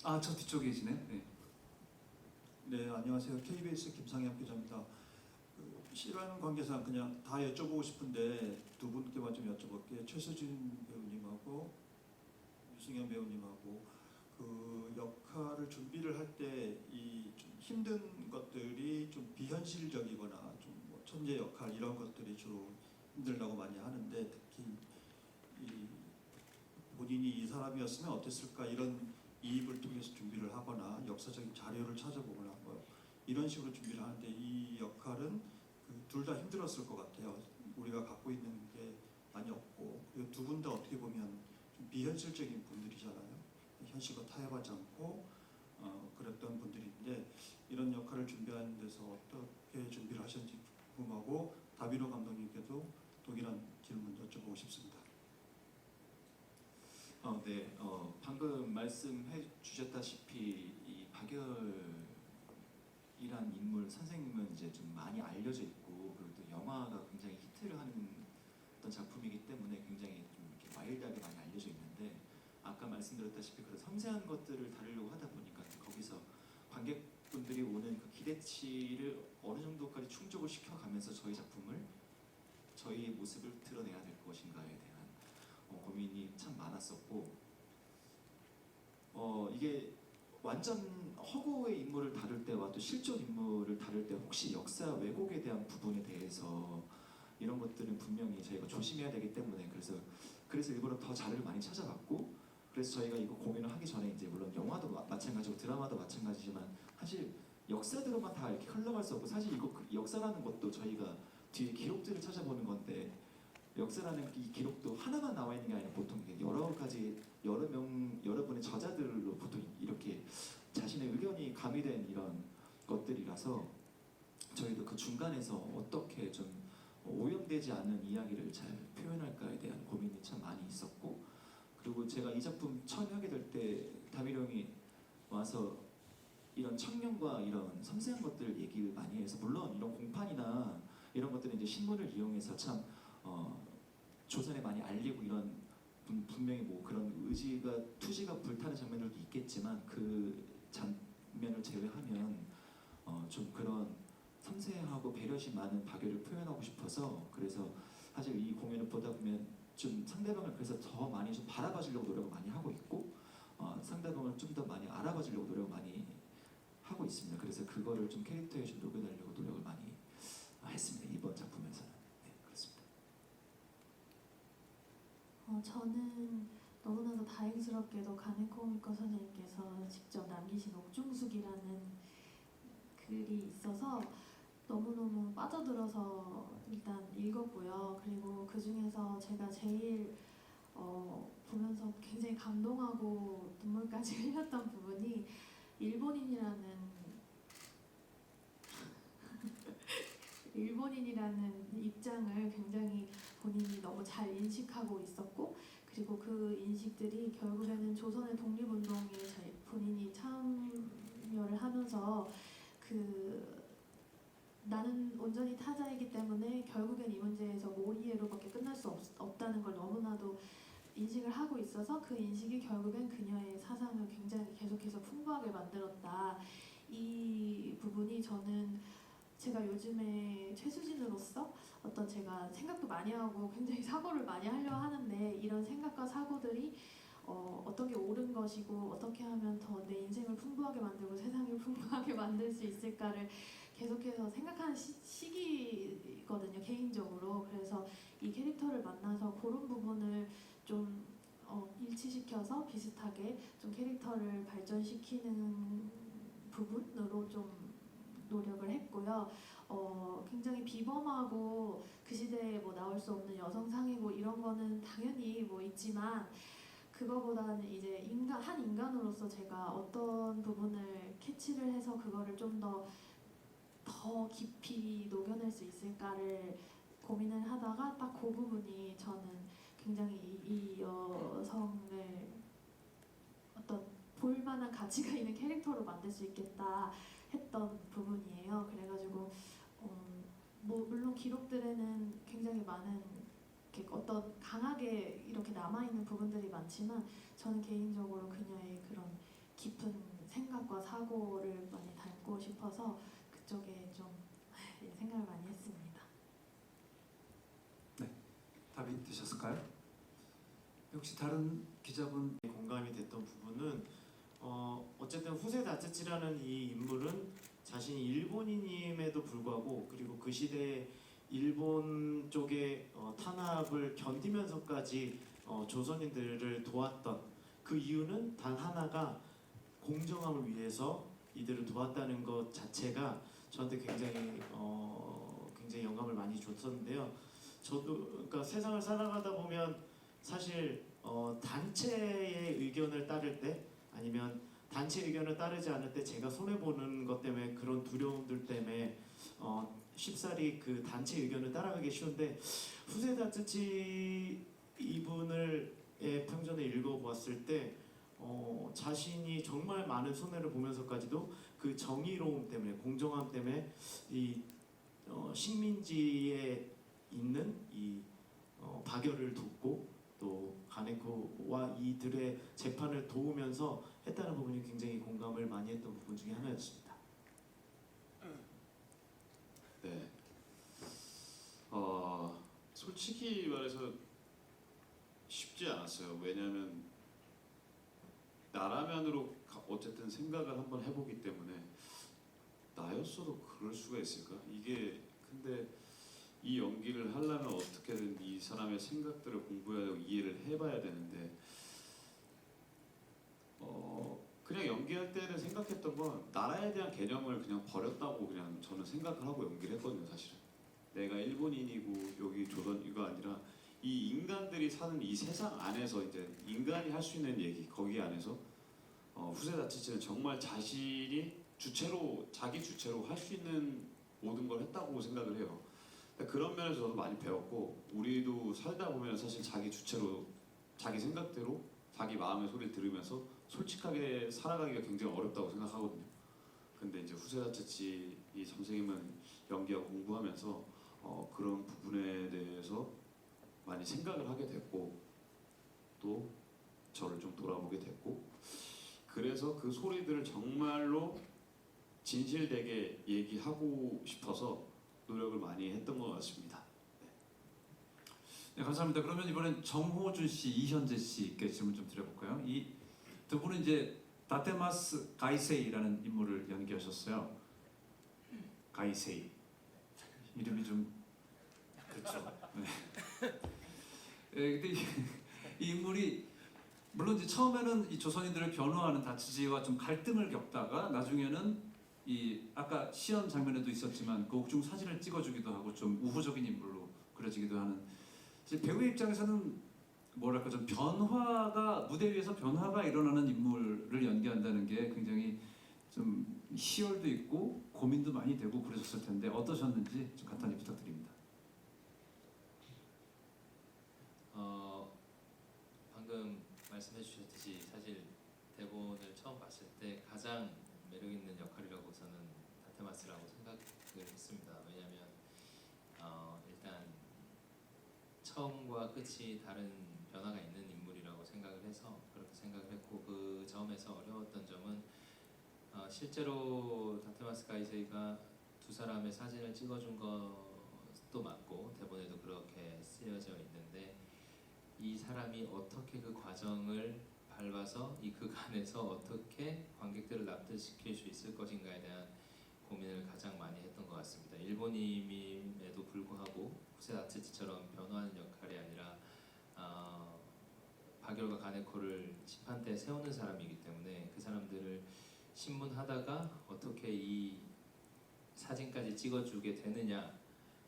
저 뒤쪽에 계시네. 네.
네, 안녕하세요. KBS 김상현 기자입니다. 시간 관계상 그냥 다 여쭤보고 싶은데 두 분께만 좀 여쭤볼게요. 최수진 배우님하고 유승현 배우님하고 그 역할을 준비를 할 때 이 좀 힘든 것들이 좀 비현실적이거나 좀 뭐 천재 역할 이런 것들이 주로 힘들다고 많이 하는데 특히 이 본인이 이 사람이었으면 어땠을까 이런 이입을 통해서 준비를 하거나 역사적인 자료를 찾아보거나 뭐 이런 식으로 준비를 하는데 이 역할은 그 둘 다 힘들었을 것 같아요. 우리가 갖고 있는 게 많이 없고, 그리고 두 분 다 어떻게 보면 좀 비현실적인 분들이잖아요. 현실과 타협하지 않고 그랬던 분들인데, 이런 역할을 준비하는 데서 어떻게 준비를 하셨는지 궁금하고, 다비로 감독님께도 동일한 질문 여쭤보고 싶습니다.
네, 방금 말씀해 주셨다시피 이 박열이란 인물 선생님은 이제 좀 많이 알려져 있고, 그리고 또 영화가 굉장히 히트를 하는 어떤 작품이기 때문에 굉장히 좀 이렇게 와일드하게 많이 알려져 있는데, 아까 말씀드렸다시피 그런 섬세한 것들을 다루려고 하다 보니까 거기서 관객분들이 오는 그 기대치를 어느 정도까지 충족을 시켜가면서 저희 작품을, 저희의 모습을 드러내야 될 것인가에 대한 고민이 참 많았었고, 이게 완전 허구의 인물을 다룰 때와 또 실존 인물을 다룰 때 혹시 역사 왜곡에 대한 부분에 대해서 이런 것들은 분명히 저희가 조심해야 되기 때문에, 그래서 일부러 더 자료를 많이 찾아봤고, 그래서 저희가 이거 공연을 하기 전에 이제 물론 영화도 마찬가지고 드라마도 마찬가지지만 사실 역사대로만 다 이렇게 흘러갈 수 없고, 사실 이거 역사라는 것도 저희가 뒤에 기록들을 찾아보는 건데, 역사라는 이 기록도 하나만 나와 있는 게 아니라 보통 여러 가지 여러 분의 저자들로 보통 이렇게 자신의 의견이 가미된 이런 것들이라서, 저희도 그 중간에서 어떻게 좀 오염되지 않은 이야기를 잘 표현할까에 대한 고민이 참 많이 있었고, 그리고 제가 이 작품 처음 하게 될 때 다미리 형이 와서 이런 청년과 이런 섬세한 것들 얘기를 많이 해서, 물론 이런 공판이나 이런 것들은 이제 신문을 이용해서 참 조선에 많이 알리고 이런 분명히 뭐 그런 투지가 불타는 장면들도 있겠지만, 그 장면을 제외하면 좀 그런 섬세하고 배려심 많은 박열을 표현하고 싶어서, 그래서 사실 이 공연을 보다 보면 좀 상대방을 그래서 더 많이 좀 바라봐 주려고 노력을 많이 하고 있고, 상대방을 좀 더 많이 알아봐 주려고 노력을 많이 하고 있습니다. 그래서 그거를 좀 캐릭터에 좀 녹여내려고 노력을 많이 했습니다. 이번 작품에서는. 네, 그렇습니다.
저는 너무나도 다행스럽게도 가네코미코 선생님께서 직접 남기신 옥중숙이라는 글이 있어서 너무너무 빠져들어서 일단 읽었고요. 그리고 그 중에서 제가 제일 보면서 굉장히 감동하고 눈물까지 흘렸던 부분이 일본인이라는 입장을 굉장히 본인이 너무 잘 인식하고 있었고, 그리고 그 인식들이 결국에는 조선의 독립운동에 본인이 참여를 하면서 나는 온전히 타자이기 때문에 결국엔 이 문제에서 모리에로밖에 끝날 수 없다는 걸 너무나도 인식을 하고 있어서, 그 인식이 결국엔 그녀의 사상을 굉장히 계속해서 풍부하게 만들었다. 이 부분이 저는 제가 요즘에 최수진으로서 어떤 제가 생각도 많이 하고 굉장히 사고를 많이 하려 하는데, 이런 생각과 사고들이 어떤 게 옳은 것이고 어떻게 하면 더 내 인생을 풍부하게 만들고 세상을 풍부하게 만들 수 있을까를 계속해서 생각하는 시기거든요, 개인적으로. 그래서 이 캐릭터를 만나서 그런 부분을 좀 일치시켜서 비슷하게 좀 캐릭터를 발전시키는 부분으로 좀 노력을 했고요. 굉장히 비범하고 그 시대에 뭐 나올 수 없는 여성상이고 이런 거는 당연히 뭐 있지만, 그거보다는 이제 한 인간으로서 제가 어떤 부분을 캐치를 해서 그거를 좀 더 깊이 녹여낼 수 있을까를 고민을 하다가 딱 그 부분이 저는 굉장히 이 여성을 어떤 볼만한 가치가 있는 캐릭터로 만들 수 있겠다 했던 부분이에요. 그래가지고 뭐 물론 기록들에는 굉장히 많은 어떤 강하게 이렇게 남아있는 부분들이 많지만, 저는 개인적으로 그녀의 그런 깊은 생각과 사고를 많이 담고 싶어서 그쪽에 좀 생각을 많이 했습니다.
답이 되셨을까요? 혹시 다른 기자분
공감이 됐던 부분은 어쨌든 후세 다츠치라는 이 인물은 자신이 일본인임에도 불구하고, 그리고 그 시대에 일본 쪽의 탄압을 견디면서까지 조선인들을 도왔던 그 이유는 단 하나가 공정함을 위해서 이들을 도왔다는 것 자체가 저한테 굉장히 굉장히 영감을 많이 줬었는데요. 저도 그러니까 세상을 살아가다 보면 사실 단체의 의견을 따를 때 아니면 단체 의견을 따르지 않을 때 제가 손해 보는 것 때문에 그런 두려움들 때문에 쉽사리 그 단체 의견을 따라가기 쉬운데 후세다 츠치 이분을 평전을 읽어보았을 때 자신이 정말 많은 손해를 보면서까지도 그 정의로움 때문에 공정함 때문에 이 식민지에 있는 이 박열을 돕고 또 가네코와 이들의 재판을 도우면서 했다는 부분이 굉장히 공감을 많이 했던 부분 중에 하나였습니다.
네. 솔직히 말해서 쉽지 않았어요. 왜냐하면 나라면으로 어쨌든 생각을 한번 해보기 때문에 나였어도 그럴 수가 있을까? 이게 근데 이 연기를 하려면 어떻게든 이 사람의 생각들을 공부해야 되고 이해를 해봐야 되는데 그냥 연기할 때는 생각했던 건 나라에 대한 개념을 그냥 버렸다고 그냥 저는 생각을 하고 연기를 했거든요. 사실은 내가 일본인이고 여기 조선 이거 아니라 이 인간들이 사는 이 세상 안에서 이제 인간이 할 수 있는 얘기 거기 안에서 후세다 츠치는 정말 자신이 주체로 자기 주체로 할 수 있는 모든 걸 했다고 생각을 해요. 그런 면에서 저도 많이 배웠고 우리도 살다 보면 사실 자기 주체로 자기 생각대로 자기 마음의 소리를 들으면서 솔직하게 살아가기가 굉장히 어렵다고 생각하거든요. 근데 이제 후세다 츠치 이 선생님은 연기하고 공부하면서 그런 부분에 대해서 많이 생각을 하게 됐고 또 저를 좀 돌아보게 됐고 그래서 그 소리들을 정말로 진실되게 얘기하고 싶어서 노력을 많이 했던 것 같습니다.
네, 감사합니다. 그러면 이번엔 정호준 씨, 이현재 씨께 질문 좀 드려볼까요? 이 두 분은 이제 다테마스 가이세이라는 인물을 연기하셨어요. 가이세이 이름이 좀 그렇죠. 네. 근데 이 인물이 물론 이제 처음에는 이 조선인들을 변호하는 다치지와 좀 갈등을 겪다가 나중에는 이 아까 시연 장면에도 있었지만 그 옥중 사진을 찍어주기도 하고 좀 우호적인 인물로 그려지기도 하는 이제 배우의 입장에서는 뭐랄까 좀 변화가 무대 위에서 변화가 일어나는 인물을 연기한다는 게 굉장히 좀 희열도 있고 고민도 많이 되고 그러셨을 텐데 어떠셨는지 좀 간단히 부탁드립니다.
방금 말씀해 주셨듯이 사실 대본을 처음 봤을 때 가장 매력 있는 역할이라고 저는 다테마스라고 생각을 했습니다. 왜냐하면 일단 처음과 끝이 다른 변화가 있는 인물이라고 생각을 해서 그렇게 생각을 했고 그 점에서 어려웠던 점은 실제로 다테마스 가이세이가 두 사람의 사진을 찍어준 것도 맞고 대본에도 그렇게 쓰여져 있는데 이 사람이 어떻게 그 과정을 밟아서 이 그간에서 어떻게 관객들을 납득시킬 수 있을 것인가에 대한 고민을 가장 많이 했던 것 같습니다. 일본인임에도 불구하고 후세다 츠치처럼 변호하는 역할이 아니라 박열과 가네코를 심판대에 세우는 사람이기 때문에 그 사람들을 신문하다가 어떻게 이 사진까지 찍어주게 되느냐에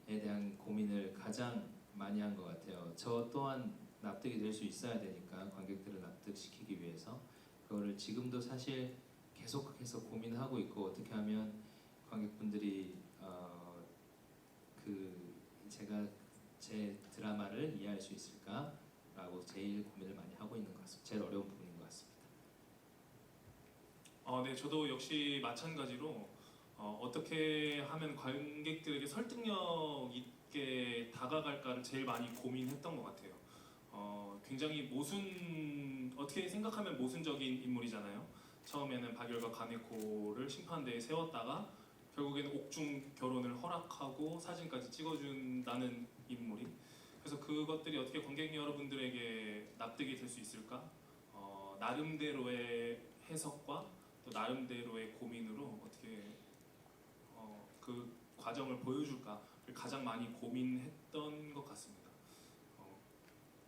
대한 고민을 가장 많이 한 것 같아요. 저 또한 납득이 될 수 있어야 되니까 관객들을 납득시키기 위해서 그거를 지금도 사실 계속해서 고민하고 있고 어떻게 하면 관객분들이 제가 제 드라마를 이해할 수 있을까라고 제일 고민을 많이 하고 있는 것 같습니다. 제일 어려운 부분인 것 같습니다.
네, 저도 역시 마찬가지로 어떻게 하면 관객들에게 설득력 있게 다가갈까를 제일 많이 고민했던 것 같아요. 굉장히 어떻게 생각하면 모순적인 인물이잖아요. 처음에는 박열과 가네코를 심판대에 세웠다가 결국에는 옥중 결혼을 허락하고 사진까지 찍어준다는 인물이. 그래서 그것들이 어떻게 관객 여러분들에게 납득이 될 수 있을까? 나름대로의 해석과 또 나름대로의 고민으로 어떻게 그 과정을 보여줄까를 가장 많이 고민했던 것 같습니다.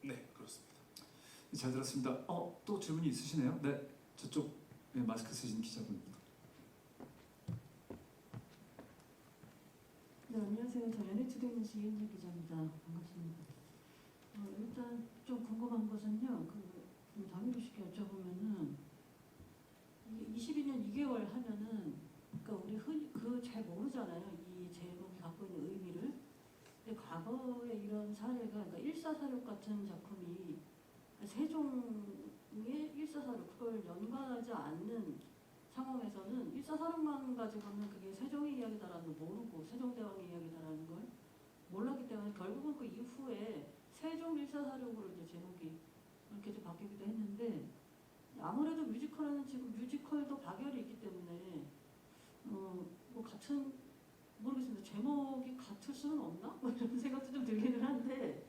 네, 그렇습니다.
잘 들었습니다. 또 질문이 있으시네요? 네, 저쪽 마스크 쓰신 기자분.
네, 안녕하세요. 당연히 투데이뉴스 이은재 기자입니다. 반갑습니다. 일단 좀 궁금한 것은요. 다미로 씨께 여쭤보면은 22년 2개월 하면은 그러니까 우리 흔히 잘 모르잖아요. 이 제목이 갖고 있는 의미를. 근데 과거에 이런 사례가 그러니까 일사사륙 같은 작품이 세종의 일사사륙 그걸 연관하지 않는 상황에서는 일사사륙만 가지고는 그게 세종의 이야기다라는 걸 모르고 세종대왕의 이야기다라는 걸 몰랐기 때문에 결국은 그 이후에 세종 일사사륙으로 이제 제목이 이렇게 좀 바뀌기도 했는데 아무래도 뮤지컬은 지금 뮤지컬도 박열이 있기 때문에 뭐 같은 모르겠습니다. 제목이 같을 수는 없나? 뭐 이런 생각도 좀 들기는 한데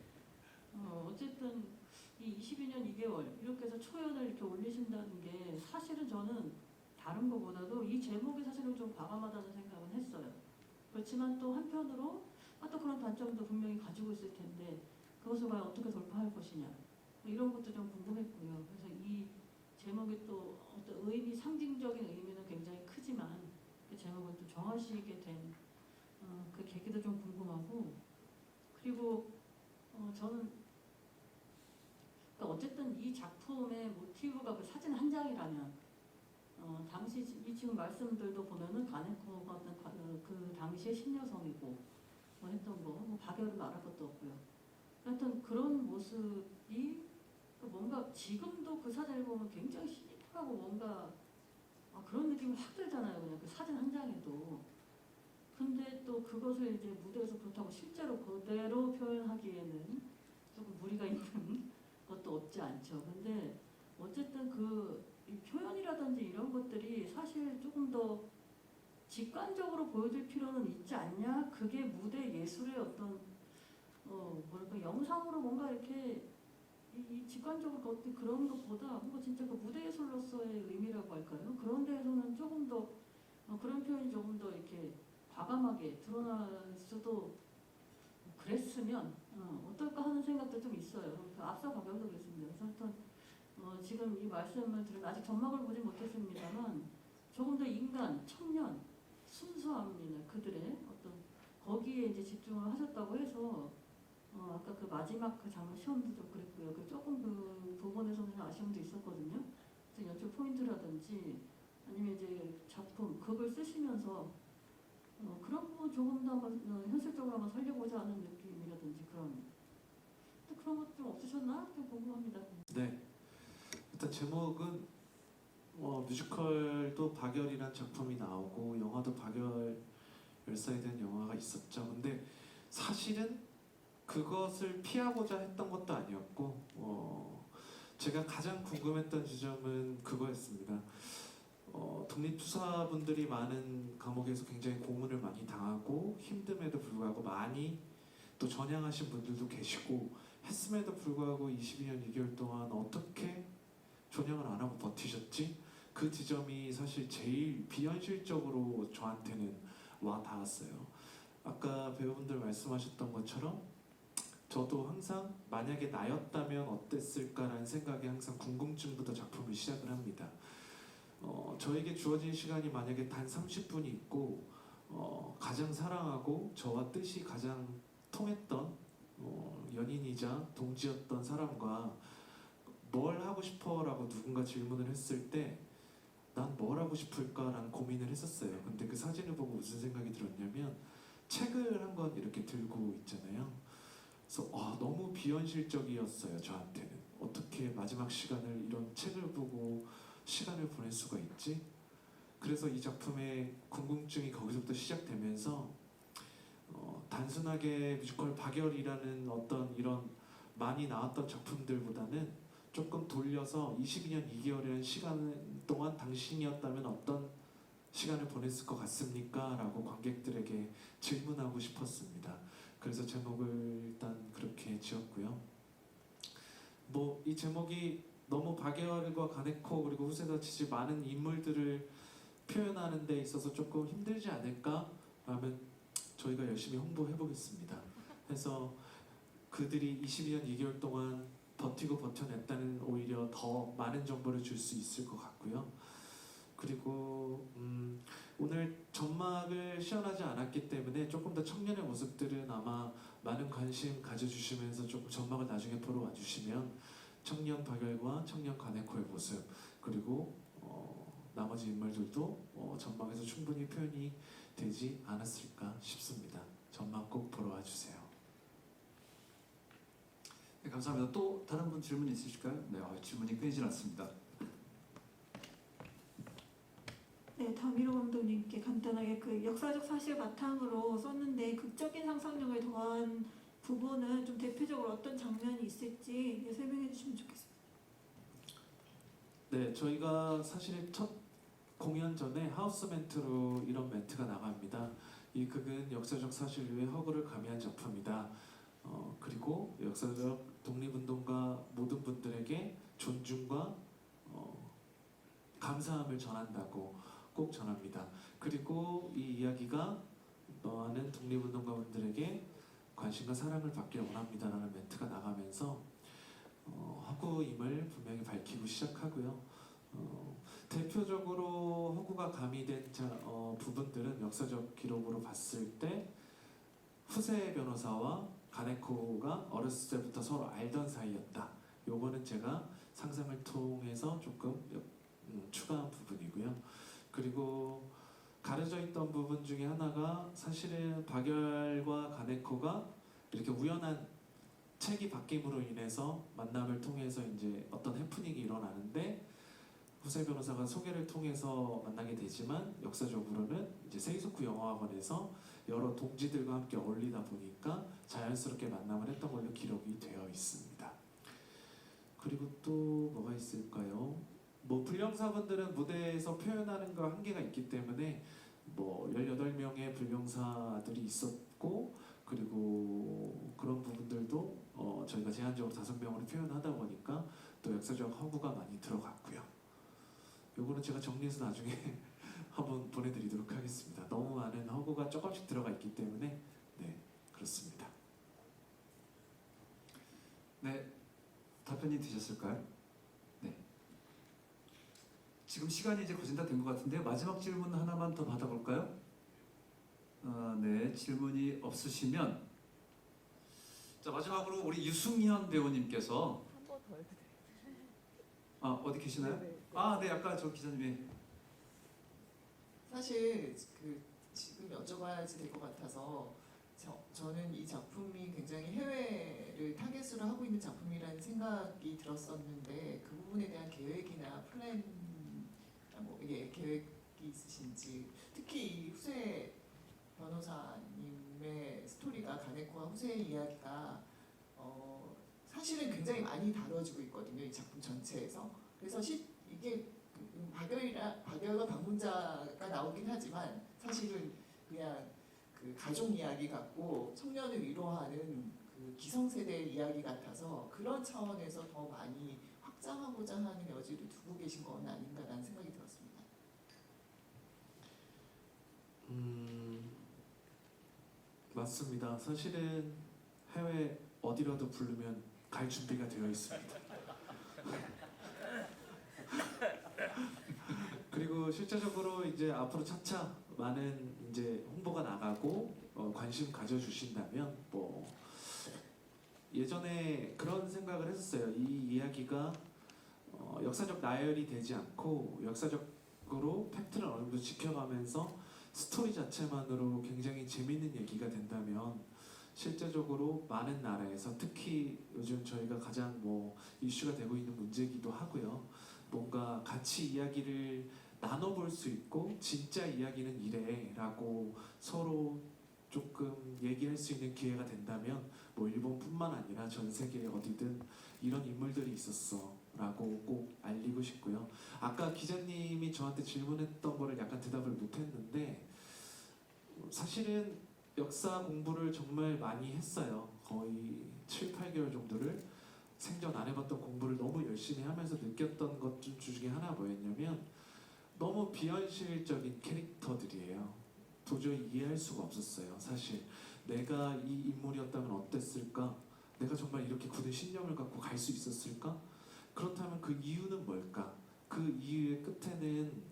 어쨌든 이 22년 2개월 이렇게 해서 초연을 이렇게 올리신다는 게 사실은 저는 다른 것보다도 이 제목이 사실은 좀 과감하다는 생각은 했어요. 그렇지만 또 한편으로 또 그런 단점도 분명히 가지고 있을 텐데 그것을 과연 어떻게 돌파할 것이냐 뭐 이런 것도 좀 궁금했고요. 그래서 이 제목이 또 어떤 의미, 상징적인 의미는 굉장히 크지만 그 제목을 또 정하시게 된 그 계기도 좀 궁금하고 그리고 저는 그러니까 어쨌든 이 작품의 모티브가 그 사진 한 장이라면 당시 이 지금 말씀들도 보면은 가네코가 어떤 그 당시의 신여성이고 뭐 했던 뭐 박열은 말할 것도 없고요. 하여튼 그런 모습이 뭔가 지금도 그 사진을 보면 굉장히 시니컬하고 뭔가 그런 느낌이 확 들잖아요. 그냥 그 사진 한 장에도. 근데 또 그것을 이제 무대에서 그렇다고 실제로 그대로 표현하기에는 조금 무리가 있는 것도 없지 않죠. 근데 어쨌든 이 표현이라든지 이런 것들이 사실 조금 더 직관적으로 보여줄 필요는 있지 않냐? 그게 무대 예술의 어떤 뭐랄까 영상으로 뭔가 이렇게 이 직관적으로 그런 것보다 뭔가 진짜 그 무대 예술로서의 의미라고 할까요? 그런 데에서는 조금 더 그런 표현이 조금 더 이렇게 과감하게 드러날 수도 그랬으면 어떨까 하는 생각도 좀 있어요. 앞서 박영도 그랬습니다. 그래서 하여튼 지금 이 말씀을 들은 아직 전막을 보지 못했습니다만 조금 더 인간, 청년, 순수함이나 그들의 어떤 거기에 이제 집중을 하셨다고 해서 아까 그 마지막 그 장면 시험도 좀 그랬고요. 조금 그 부분에서는 아쉬움도 있었거든요. 그래서 연출 포인트라든지 아니면 이제 작품 극을 쓰시면서 그런 부분 조금 더 현실적으로 한번 살려보자 하는 느낌이라든지 그런 것 좀 없으셨나? 좀 궁금합니다.
네. 일단 제목은 뮤지컬도 박열이란 작품이 나오고 영화도 박열 열사에 대한 영화가 있었죠. 근데 사실은 그것을 피하고자 했던 것도 아니었고 제가 가장 궁금했던 지점은 그거였습니다. 독립투사분들이 많은 감옥에서 굉장히 고문을 많이 당하고 힘듦에도 불구하고 많이 또 전향하신 분들도 계시고 했음에도 불구하고 22년 2개월 동안 어떻게 전향을 안 하고 버티셨지? 그 지점이 사실 제일 비현실적으로 저한테는 와 닿았어요. 아까 배우분들 말씀하셨던 것처럼 저도 항상 만약에 나였다면 어땠을까라는 생각에 항상 궁금증부터 작품을 시작을 합니다. 저에게 주어진 시간이 만약에 단 30분이 있고 가장 사랑하고 저와 뜻이 가장 통했던 연인이자 동지였던 사람과 뭘 하고 싶어? 라고 누군가 질문을 했을 때 난 뭘 하고 싶을까라는 고민을 했었어요. 근데 그 사진을 보고 무슨 생각이 들었냐면 책을 한 권 이렇게 들고 있잖아요. 그래서 너무 비현실적이었어요. 저한테는 어떻게 마지막 시간을 이런 책을 보고 시간을 보낼 수가 있지? 그래서 이 작품의 궁금증이 거기서부터 시작되면서 단순하게 뮤지컬 박열이라는 어떤 이런 많이 나왔던 작품들보다는 조금 돌려서 22년 2개월이라는 시간 동안 당신이었다면 어떤 시간을 보냈을 것 같습니까? 라고 관객들에게 질문하고 싶었습니다. 그래서 제목을 일단 그렇게 지었고요. 이 제목이 너무 박열과 가네코 그리고 후세다치지 많은 인물들을 표현하는 데 있어서 조금 힘들지 않을까? 라면 저희가 열심히 홍보해 보겠습니다. 해서 그들이 22년 2개월 동안 버티고 버텨냈다는 오히려 더 많은 정보를 줄 수 있을 것 같고요. 그리고 오늘 점막을 시연하지 않았기 때문에 조금 더 청년의 모습들은 아마 많은 관심 가져주시면서 조금 점막을 나중에 보러 와주시면 청년 박열과 청년 가네코의 모습 그리고 나머지 인물들도 점막에서 충분히 표현이 되지 않았을까 싶습니다. 점막 꼭 보러 와주세요.
네, 감사합니다. 또 다른 분 질문 있으실까요? 네, 질문이 끊이질 않습니다.
네, 다미로 감독님께 간단하게 그 역사적 사실 바탕으로 썼는데 극적인 상상력을 더한 부분은 좀 대표적으로 어떤 장면이 있을지 설명해 주시면 좋겠습니다.
네, 저희가 사실 첫 공연 전에 하우스 멘트로 이런 멘트가 나갑니다. 이 극은 역사적 사실 위에 허구를 가미한 작품이다. 그리고 역사적 독립운동가 모든 분들에게 존중과 감사함을 전한다고 꼭 전합니다. 그리고 이 이야기가 너와는 독립운동가분들에게 관심과 사랑을 받길 원합니다라는 멘트가 나가면서 허구임을 분명히 밝히고 시작하고요. 대표적으로 허구가 가미된 부분들은 역사적 기록으로 봤을 때 후세 변호사와 가네코가 어렸을 때부터 서로 알던 사이였다. 요거는 제가 상상을 통해서 조금 추가한 부분이고요. 그리고 가려져 있던 부분 중에 하나가 사실은 박열과 가네코가 이렇게 우연한 책이 바뀜으로 인해서 만남을 통해서 이제 어떤 해프닝이 일어나는데 후세 변호사가 소개를 통해서 만나게 되지만 역사적으로는 이제 세이소쿠 영화학원에서 여러 동지들과 함께 어울리다 보니까 자연스럽게 만남을 했던 걸로 기록이 되어 있습니다. 그리고 또 뭐가 있을까요? 뭐 불령사분들은 무대에서 표현하는 거 한계가 있기 때문에 뭐 18명의 불령사들이 있었고 그리고 그런 부분들도 저희가 제한적으로 5명으로 표현하다 보니까 또 역사적 허구가 많이 들어갔고요. 요거는 제가 정리해서 나중에 한번 보내드리도록 하겠습니다. 너무 많은 허구가 조금씩 들어가 있기 때문에 네 그렇습니다.
네, 답변이 되셨을까요? 네. 지금 시간이 이제 거의 다 된 것 같은데요. 마지막 질문 하나만 더 받아볼까요? 네, 질문이 없으시면 자 마지막으로 우리 유승현 배우님께서
한 번 더 해도 돼요.
어디 계시나요?
네.
네, 아까 저 기자님이
사실 그 지금 여쭤봐야지 될 것 같아서 저는 이 작품이 굉장히 해외를 타겟으로 하고 있는 작품이라는 생각이 들었었는데 그 부분에 대한 계획이나 플랜 계획이 있으신지 특히 이 후세 변호사님의 스토리가 가네코와 후세의 이야기가 사실은 굉장히 많이 다뤄지고 있거든요. 이 작품 전체에서. 그래서 이게 박열과 방문자가 나오긴 하지만 사실은 그냥 그 가족 이야기 같고 청년을 위로하는 그 기성세대의 이야기 같아서 그런 차원에서 더 많이 확장하고자 하는 여지를 두고 계신 건 아닌가라는 생각이 들었습니다.
맞습니다. 사실은 해외 어디라도 부르면 갈 준비가 되어 있습니다. 그리고 실제적으로 이제 앞으로 차차 많은 이제 홍보가 나가고 관심 가져주신다면 뭐 예전에 그런 생각을 했었어요. 이 이야기가 역사적 나열이 되지 않고 역사적으로 팩트를 어느 정도 지켜가면서 스토리 자체만으로 굉장히 재밌는 얘기가 된다면 실제적으로 많은 나라에서 특히 요즘 저희가 가장 뭐 이슈가 되고 있는 문제이기도 하고요. 뭔가 같이 이야기를 나눠볼 수 있고 진짜 이야기는 이래라고 서로 조금 얘기할 수 있는 기회가 된다면 뭐 일본뿐만 아니라 전 세계 어디든 이런 인물들이 있었어라고 꼭 알리고 싶고요. 아까 기자님이 저한테 질문했던 거를 약간 대답을 못했는데 사실은 역사 공부를 정말 많이 했어요. 거의 7, 8개월 정도를 생전 안 해봤던 공부를 너무 열심히 하면서 느꼈던 것 중에 하나 뭐였냐면 너무 비현실적인 캐릭터들이에요. 도저히 이해할 수가 없었어요. 사실 내가 이 인물이었다면 어땠을까? 내가 정말 이렇게 굳은 신념을 갖고 갈 수 있었을까? 그렇다면 그 이유는 뭘까? 그 이유의 끝에는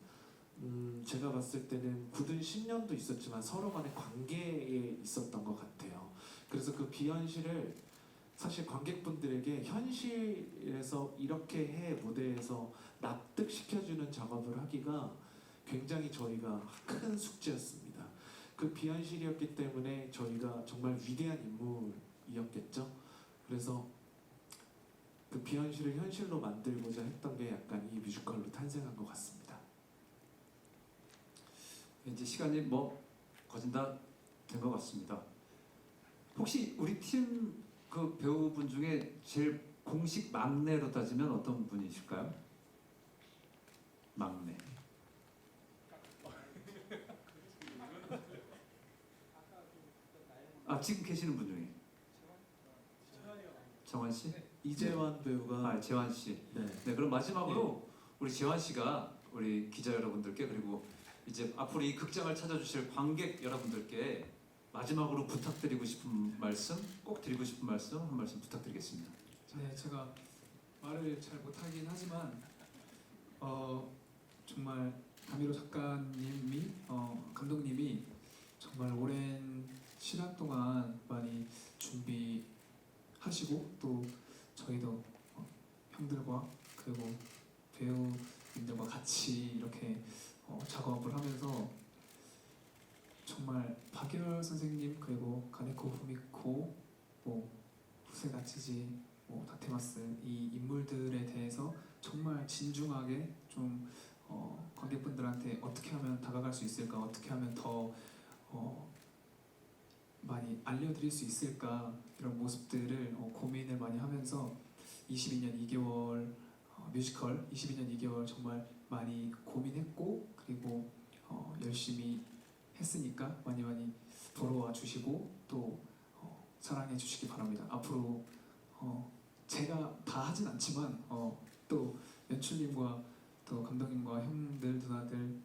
제가 봤을 때는 굳은 신념도 있었지만 서로 간의 관계에 있었던 것 같아요. 그래서 그 비현실을 사실 관객분들에게 현실에서 이렇게 해 무대에서 납득시켜주는 작업을 하기가 굉장히 저희가 큰 숙제였습니다. 그 비현실이었기 때문에 저희가 정말 위대한 인물이었겠죠. 그래서 그 비현실을 현실로 만들고자 했던 게 약간 이 뮤지컬로 탄생한 것 같습니다.
이제 시간이 뭐 거진 다 된 것 같습니다. 혹시 우리 팀 그 배우분 중에 제일 공식 막내로 따지면 어떤 분이실까요? 막내. 아 지금 계시는 분 중에 정환 씨?
이재환 배우가
아 재환 씨.
네.
네 그럼 마지막으로 우리 재환 씨가 우리 기자 여러분들께 그리고 이제 앞으로 이 극장을 찾아주실 관객 여러분들께 마지막으로 부탁드리고 싶은 말씀, 꼭 드리고 싶은 말씀 한 말씀 부탁드리겠습니다.
네, 제가 말을 잘 못하긴 하지만 정말 다미로 작가님이 감독님이 정말 오랜 시간 동안 많이 준비하시고 또 저희도 형들과 그리고 배우님들과 같이 이렇게 작업을 하면서 정말 박일월 선생님 그리고 가네코 후미코 뭐 후세 나치지 뭐 다테마스 이 인물들에 대해서 정말 진중하게 좀 관객분들한테 어떻게 하면 다가갈 수 있을까 어떻게 하면 더 많이 알려드릴 수 있을까 이런 모습들을 고민을 많이 하면서 22년 2개월 뮤지컬 22년 2개월 정말 많이 고민했고 그리고 열심히 했으니까 많이 보러 와 주시고 또 사랑해 주시기 바랍니다. 앞으로 제가 다 하진 않지만 또 연출님과 또 감독님과 형들 누나들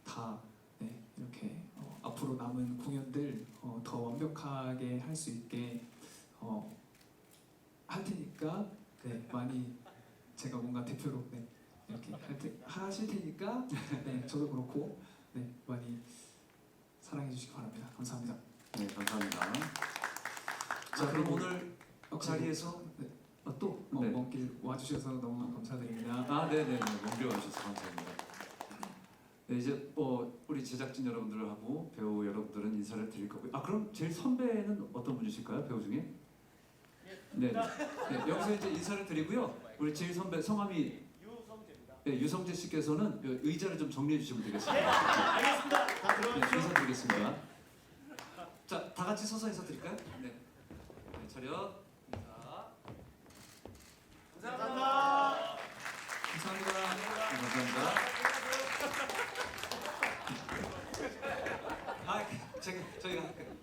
다 네, 이렇게 앞으로 남은 공연들 더 완벽하게 할 수 있게 할 테니까 네, 많이 제가 뭔가 대표로 네, 이렇게 하실 테니까 네, 저도 그렇고 네, 많이 사랑해 주시기 바랍니다. 감사합니다.
네, 감사합니다. 자, 그럼 오늘 자리에서
네.
또
네. 먼 길 와주셔서 너무 감사드립니다.
아, 네네네, 먼 길 와주셔서 감사합니다. 네, 이제 우리 제작진 여러분들하고 배우 여러분들은 인사를 드릴 거고요. 아, 그럼 제일 선배는 어떤 분이실까요, 배우 중에? 네, 네, 여기서 이제 인사를 드리고요. 우리 제일 선배 성함이 네, 유성재 씨께서는 의자를 좀 정리해 주시면 되겠습니다.
네, 알겠습니다. 다 들어오십시오.
네, 인사드리겠습니다. 자, 다 같이 서서 인사드릴까요? 네, 네 차렷. 인사.
감사합니다.
감사합니다. 아, 저희가 할게요.